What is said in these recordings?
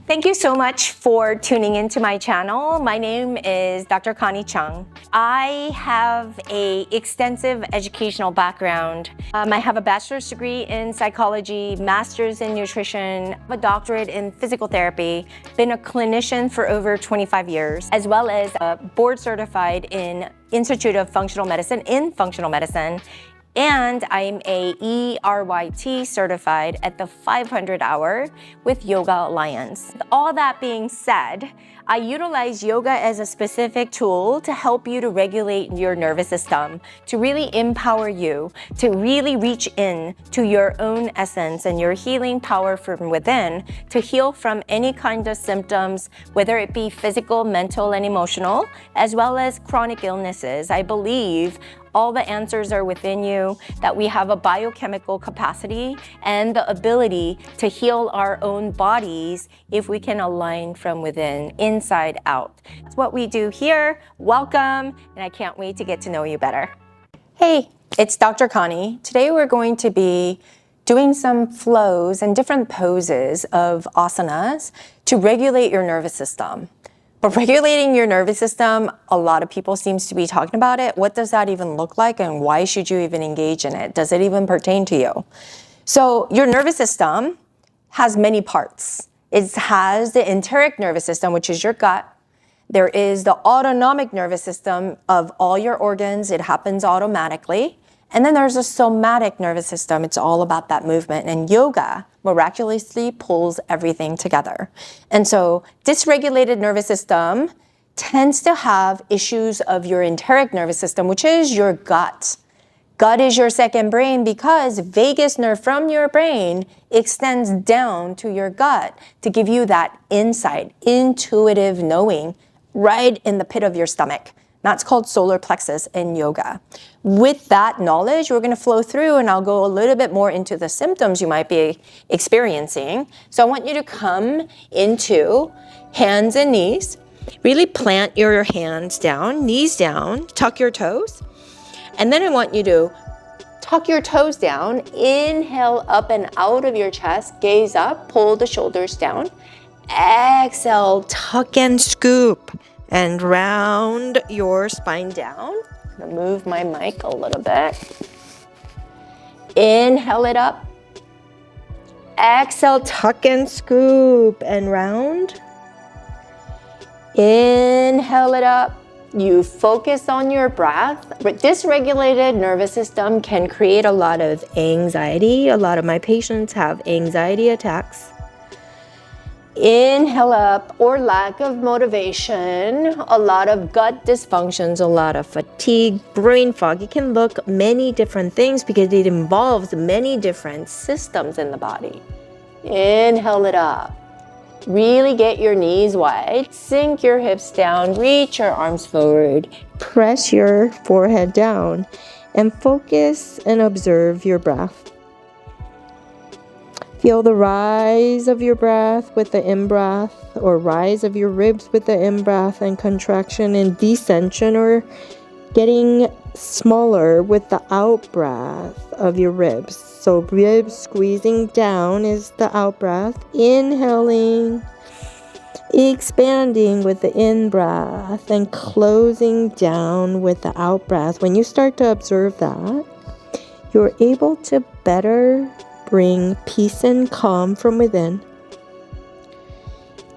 Thank you so much for tuning into my channel. My name is Dr. Connie Chung. I have an extensive educational background. I have a bachelor's degree in psychology, master's in nutrition, a doctorate in physical therapy, been a clinician for over 25 years, as well as board certified in Institute of Functional Medicine in functional medicine. And I'm a ERYT certified at the 500 hour with Yoga Alliance. All that being said, I utilize yoga as a specific tool to help you to regulate your nervous system, to really empower you, to really reach in to your own essence and your healing power from within, to heal from any kind of symptoms, whether it be physical, mental, and emotional, as well as chronic illnesses. I believe all the answers are within you, that we have a biochemical capacity and the ability to heal our own bodies if we can align from within, inside out. That's what we do here. Welcome, and I can't wait to get to know you better. Hey, it's Dr. Connie. Today we're going to be doing some flows and different poses of asanas to regulate your nervous system. But regulating your nervous system, a lot of people seems to be talking about it. What does that even look like, and why should you even engage in it? Does it even pertain to you? So your nervous system has many parts. It has the enteric nervous system, which is your gut. There is the autonomic nervous system of all your organs. It happens automatically. And then there's a somatic nervous system. It's all about that movement. And yoga miraculously pulls everything together. And so dysregulated nervous system tends to have issues of your enteric nervous system, which is your gut. Gut is your second brain because vagus nerve from your brain extends down to your gut to give you that insight, intuitive knowing right in the pit of your stomach. That's called solar plexus in yoga. With that knowledge, we're going to flow through, and I'll go a little bit more into the symptoms you might be experiencing. So I want you to come into hands and knees. Really plant your hands down, knees down, tuck your toes. And then I want you to tuck your toes down, inhale up and out of your chest, gaze up, pull the shoulders down. Exhale, tuck and scoop. And round your spine down. I'm gonna move my mic a little bit. Inhale it up. Exhale, tuck and scoop and round. Inhale it up. You focus on your breath. Dysregulated nervous system can create a lot of anxiety. A lot of my patients have anxiety attacks. Inhale up, or lack of motivation, a lot of gut dysfunctions, a lot of fatigue, brain fog. It can look many different things because it involves many different systems in the body. Inhale it up. Really get your knees wide, sink your hips down, reach your arms forward, press your forehead down, and focus and observe your breath. Feel the rise of your breath with the in-breath, or rise of your ribs with the in-breath, and contraction and descension, or getting smaller with the out-breath of your ribs. So ribs squeezing down is the out-breath. Inhaling, expanding with the in-breath, and closing down with the out-breath. When you start to observe that, you're able to better bring peace and calm from within,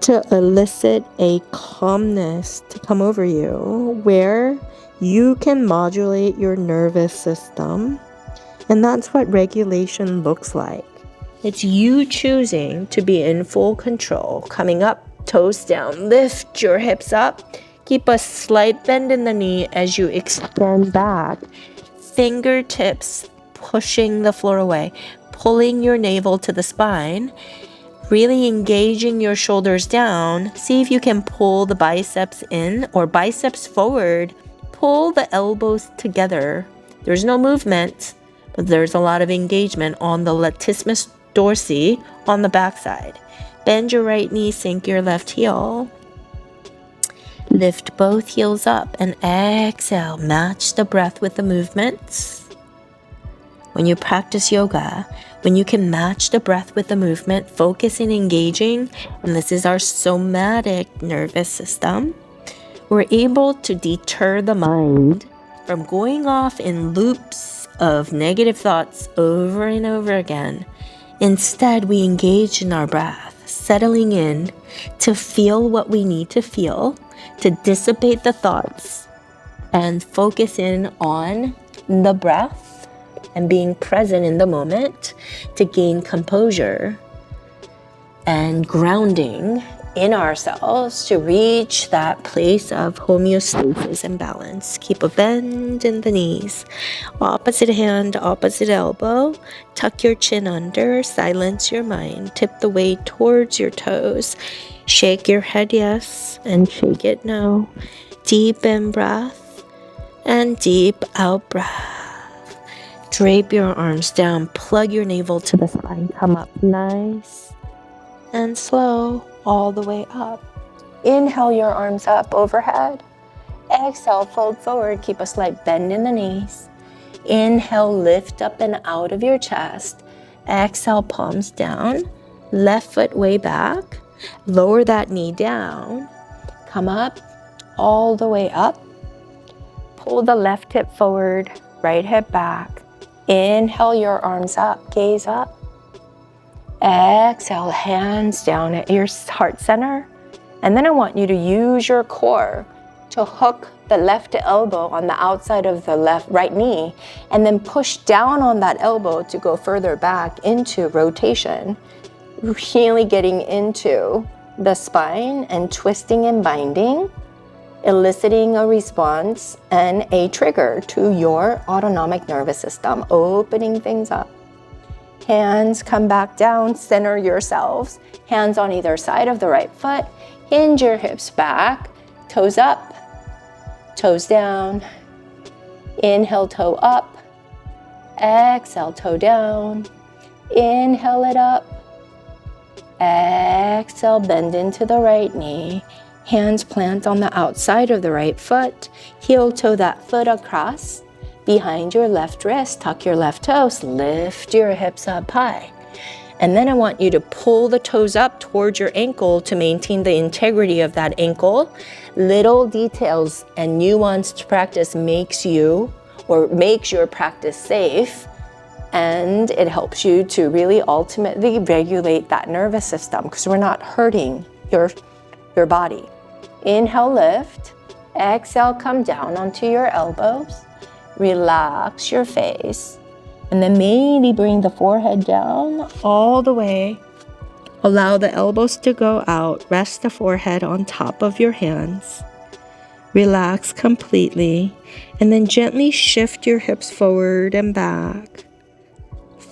to elicit a calmness to come over you where you can modulate your nervous system. And that's what regulation looks like. It's you choosing to be in full control, coming up, toes down, lift your hips up, keep a slight bend in the knee as you extend back, fingertips pushing the floor away, pulling your navel to the spine, really engaging your shoulders down. See if you can pull the biceps in or biceps forward. Pull the elbows together. There's no movement, but there's a lot of engagement on the latissimus dorsi on the backside. Bend your right knee, sink your left heel. Lift both heels up and exhale. Match the breath with the movements. When you practice yoga, When you can match the breath with the movement, focusing, engaging, and this is our somatic nervous system, we're able to deter the mind from going off in loops of negative thoughts over and over again. Instead, we engage in our breath, settling in to feel what we need to feel, to dissipate the thoughts, and focus in on the breath and being present in the moment to gain composure and grounding in ourselves to reach that place of homeostasis and balance. Keep a bend in the knees. Opposite hand, opposite elbow. Tuck your chin under. Silence your mind. Tip the weight towards your toes. Shake your head yes and shake it no. Deep in breath and deep out breath. Drape your arms down. Plug your navel to the spine. Come up nice and slow all the way up. Inhale your arms up overhead. Exhale, fold forward. Keep a slight bend in the knees. Inhale, lift up and out of your chest. Exhale, palms down. Left foot way back. Lower that knee down. Come up, all the way up. Pull the left hip forward, right hip back. Inhale your arms up, gaze up. Exhale, hands down at your heart center. And then I want you to use your core to hook the left elbow on the outside of the right knee and then push down on that elbow to go further back into rotation, really getting into the spine and twisting and binding, eliciting a response and a trigger to your autonomic nervous system, opening things up. Hands come back down, center yourselves. Hands on either side of the right foot. Hinge your hips back, toes up, toes down. Inhale, toe up. Exhale, toe down. Inhale it up. Exhale, bend into the right knee. Hands plant on the outside of the right foot. Heel toe that foot across. Behind your left wrist, tuck your left toes, lift your hips up high. And then I want you to pull the toes up towards your ankle to maintain the integrity of that ankle. Little details and nuanced practice makes your practice safe, and it helps you to really ultimately regulate that nervous system because we're not hurting your body. Inhale, lift. Exhale, come down onto your elbows. Relax your face, and then maybe bring the forehead down all the way. Allow the elbows to go out. Rest the forehead on top of your hands. Relax completely, and then gently shift your hips forward and back.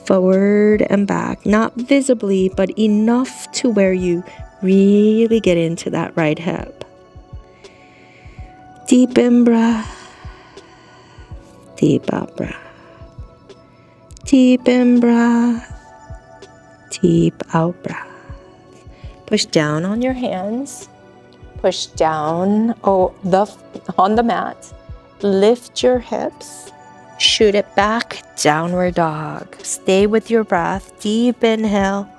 Forward and back, not visibly, but enough to where you really get into that right hip. Deep in breath. Deep out breath. Deep in breath. Deep out breath. Push down on your hands. Push down on the mat. Lift your hips. Shoot it back. Downward dog. Stay with your breath. Deep inhale.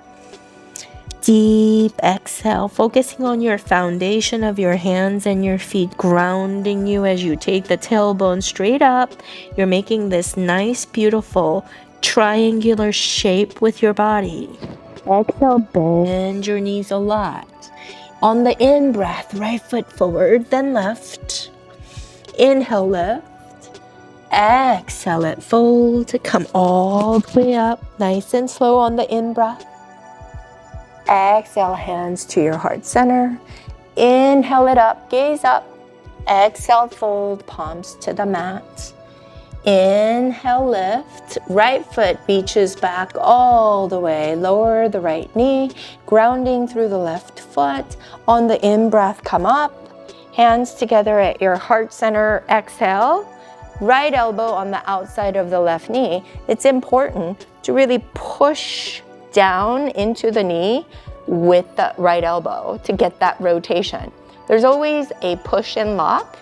Deep exhale, focusing on your foundation of your hands and your feet, grounding you as you take the tailbone straight up. You're making this nice, beautiful triangular shape with your body. Exhale, bend your knees a lot. On the in-breath, right foot forward, then left. Inhale, lift. Exhale it, fold. Come all the way up, nice and slow on the in-breath. Exhale, hands to your heart center. Inhale it up, gaze up. Exhale, fold, palms to the mat. Inhale, lift. Right foot reaches back all the way. Lower the right knee, grounding through the left foot. On the in-breath, come up. Hands together at your heart center. Exhale. Right elbow on the outside of the left knee. It's important to really push down into the knee with the right elbow to get that rotation. There's always a push and lock.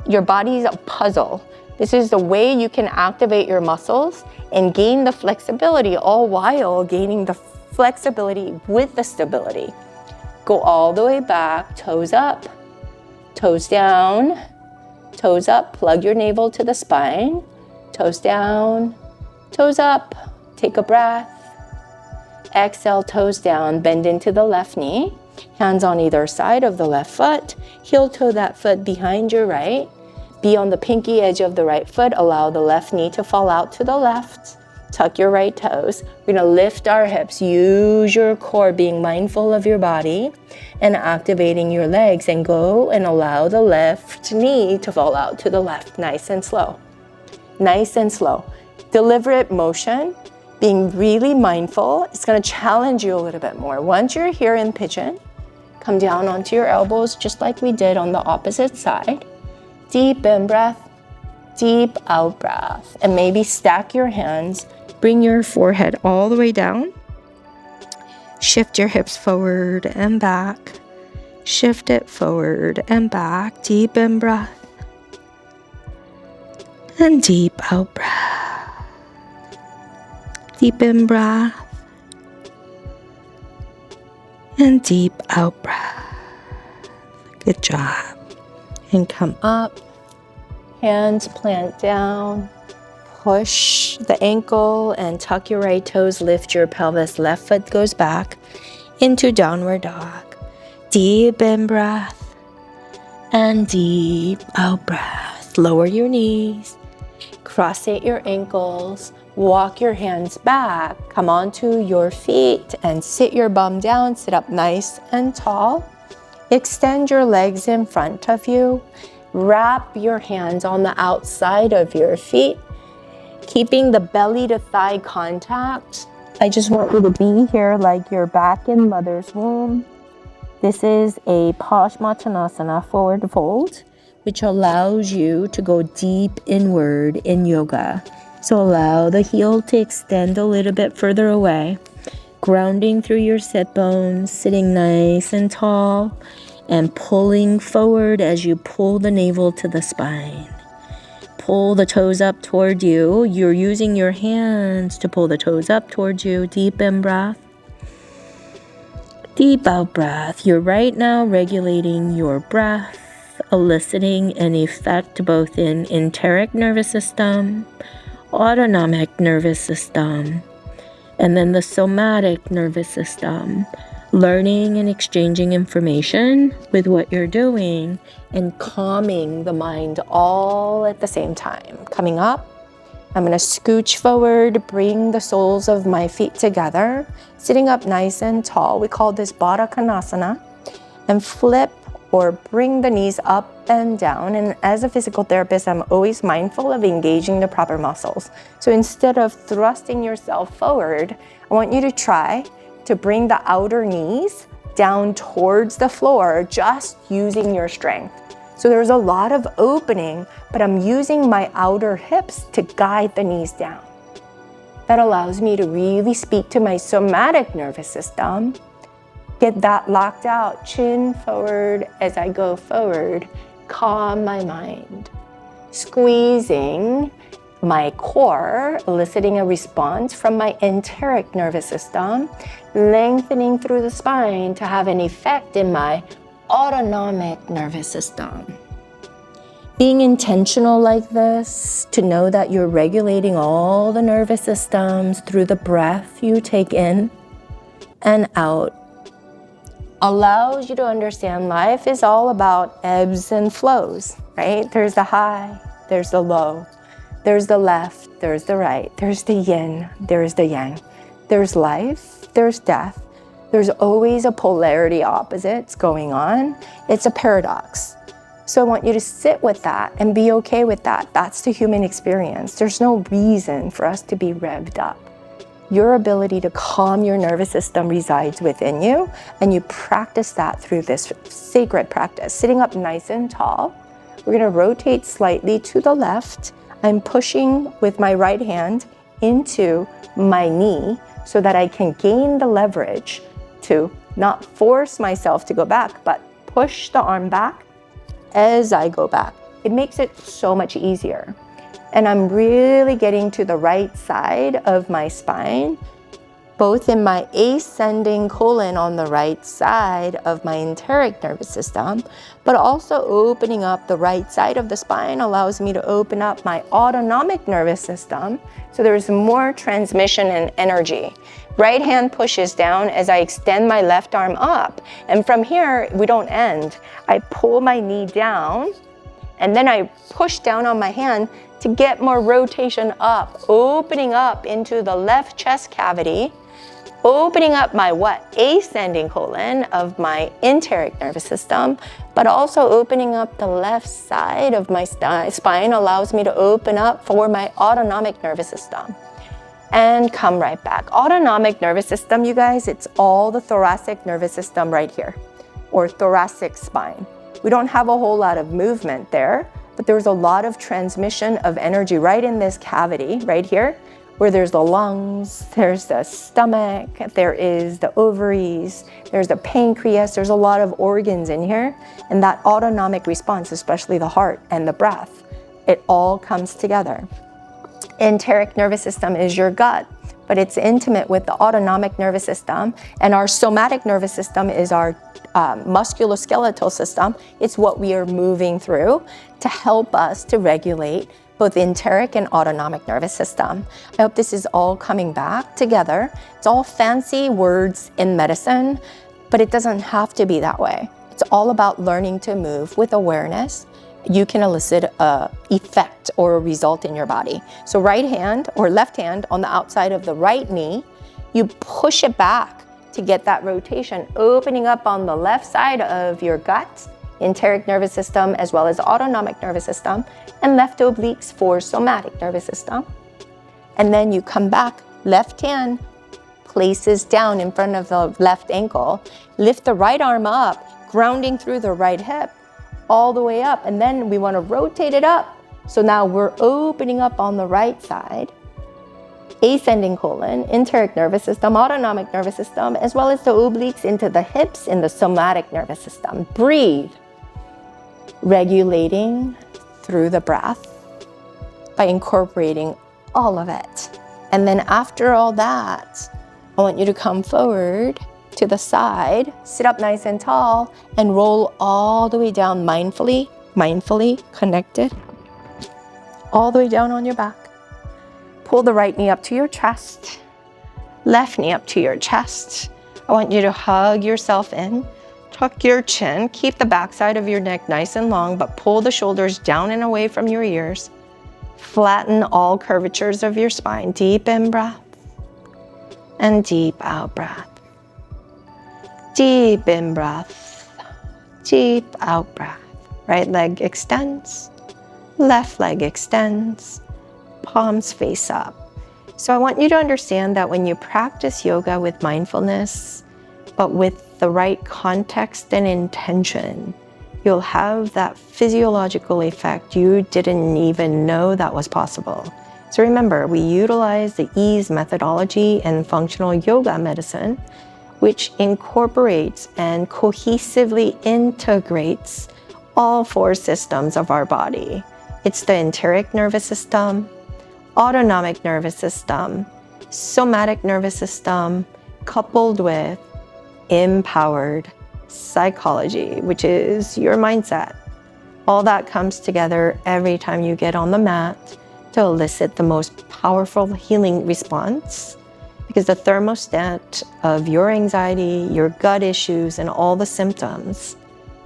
Your body's a puzzle. This is the way you can activate your muscles and gain the flexibility, all while gaining the flexibility with the stability. Go all the way back, toes up, toes down, toes up, plug your navel to the spine, toes down, toes up, take a breath. Exhale, toes down, bend into the left knee, hands on either side of the left foot, heel toe that foot behind your right, be on the pinky edge of the right foot, allow the left knee to fall out to the left, tuck your right toes. We're gonna lift our hips, use your core, being mindful of your body and activating your legs, and go and allow the left knee to fall out to the left, nice and slow. Nice and slow. Deliberate motion, being really mindful. It's gonna challenge you a little bit more. Once you're here in pigeon, come down onto your elbows just like we did on the opposite side. Deep in breath, deep out breath. And maybe stack your hands, bring your forehead all the way down. Shift your hips forward and back. Shift it forward and back. Deep in breath and deep out breath. Deep in breath and deep out breath. Good job. And come up, hands plant down, push the ankle and tuck your right toes, lift your pelvis, left foot goes back into downward dog. Deep in breath and deep out breath. Lower your knees, cross-eight your ankles, walk your hands back, come onto your feet and sit your bum down, sit up nice and tall. Extend your legs in front of you. Wrap your hands on the outside of your feet, keeping the belly to thigh contact. I just want you to be here like you're back in mother's womb. This is a Paschimottanasana, forward fold, which allows you to go deep inward in yoga. So allow the heel to extend a little bit further away, grounding through your sit bones, sitting nice and tall, and pulling forward as you pull the navel to the spine. Pull the toes up toward you. You're using your hands to pull the toes up towards you. Deep in breath. Deep out breath. You're right now regulating your breath, eliciting an effect both in enteric nervous system, autonomic nervous system, and then the somatic nervous system, learning and exchanging information with what you're doing and calming the mind all at the same time. Coming up, I'm going to scooch forward, bring the soles of my feet together, sitting up nice and tall. We call this Baddha Konasana, and flip or bring the knees up and down. And as a physical therapist, I'm always mindful of engaging the proper muscles. So instead of thrusting yourself forward, I want you to try to bring the outer knees down towards the floor, just using your strength. So there's a lot of opening, but I'm using my outer hips to guide the knees down. That allows me to really speak to my somatic nervous system. Get that locked out, chin forward as I go forward, calm my mind. Squeezing my core, eliciting a response from my enteric nervous system, lengthening through the spine to have an effect in my autonomic nervous system. Being intentional like this, to know that you're regulating all the nervous systems through the breath you take in and out, allows you to understand life is all about ebbs and flows, right? There's the high, there's the low, there's the left, there's the right, there's the yin, there's the yang. There's life, there's death. There's always a polarity opposites going on. It's a paradox. So I want you to sit with that and be okay with that. That's the human experience. There's no reason for us to be revved up. Your ability to calm your nervous system resides within you, and you practice that through this sacred practice. Sitting up nice and tall, we're gonna rotate slightly to the left. I'm pushing with my right hand into my knee so that I can gain the leverage to not force myself to go back, but push the arm back as I go back. It makes it so much easier. And I'm really getting to the right side of my spine, both in my ascending colon on the right side of my enteric nervous system, but also opening up the right side of the spine allows me to open up my autonomic nervous system, so there's more transmission and energy. Right hand pushes down as I extend my left arm up, and from here, we don't end. I pull my knee down, and then I push down on my hand to get more rotation up, opening up into the left chest cavity, opening up my ascending colon of my enteric nervous system, but also opening up the left side of my spine allows me to open up for my autonomic nervous system. And come right back. Autonomic nervous system, you guys, it's all the thoracic nervous system right here, or thoracic spine. We don't have a whole lot of movement there, but there's a lot of transmission of energy right in this cavity, right here, where there's the lungs, there's the stomach, there is the ovaries, there's the pancreas, there's a lot of organs in here. And that autonomic response, especially the heart and the breath, it all comes together. Enteric nervous system is your gut, but it's intimate with the autonomic nervous system. And our somatic nervous system is our musculoskeletal system. It's what we are moving through to help us to regulate both enteric and autonomic nervous system. I hope this is all coming back together. It's all fancy words in medicine, but it doesn't have to be that way. It's all about learning to move with awareness. You can elicit an effect or a result in your body. So right hand or left hand on the outside of the right knee, you push it back to get that rotation, opening up on the left side of your gut, enteric nervous system, as well as autonomic nervous system, and left obliques for somatic nervous system. And then you come back, left hand places down in front of the left ankle, lift the right arm up, grounding through the right hip, all the way up. And then we want to rotate it up. So now we're opening up on the right side, ascending colon, enteric nervous system, autonomic nervous system, as well as the obliques into the hips in the somatic nervous system. Breathe. Regulating through the breath by incorporating all of it. And then after all that, I want you to come forward to the side, sit up nice and tall, and roll all the way down mindfully connected, all the way down on your back. Pull the right knee up to your chest, left knee up to your chest. I want you to hug yourself in. Tuck your chin, keep the backside of your neck nice and long, but pull the shoulders down and away from your ears. Flatten all curvatures of your spine. Deep in breath and deep out breath. Deep in breath, deep out breath. Right leg extends, left leg extends, palms face up. So I want you to understand that when you practice yoga with mindfulness, but with the right context and intention, you'll have that physiological effect you didn't even know that was possible. So remember, we utilize the ease methodology and functional yoga medicine, which incorporates and cohesively integrates all four systems of our body. It's the enteric nervous system, autonomic nervous system, somatic nervous system, coupled with empowered psychology, which is your mindset. All that comes together every time you get on the mat to elicit the most powerful healing response, because the thermostat of your anxiety, your gut issues, and all the symptoms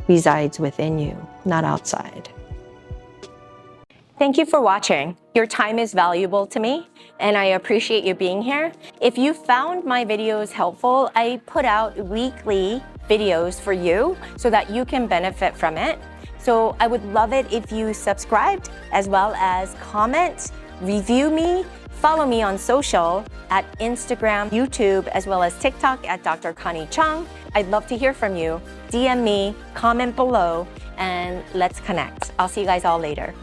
resides within you, not outside. Thank you for watching. Your time is valuable to me, and I appreciate you being here. If you found my videos helpful, I put out weekly videos for you so that you can benefit from it. So I would love it if you subscribed, as well as comment, review me, follow me on social at Instagram, YouTube, as well as TikTok at Dr. Connie Chung. I'd love to hear from you. DM me, comment below, and let's connect. I'll see you guys all later.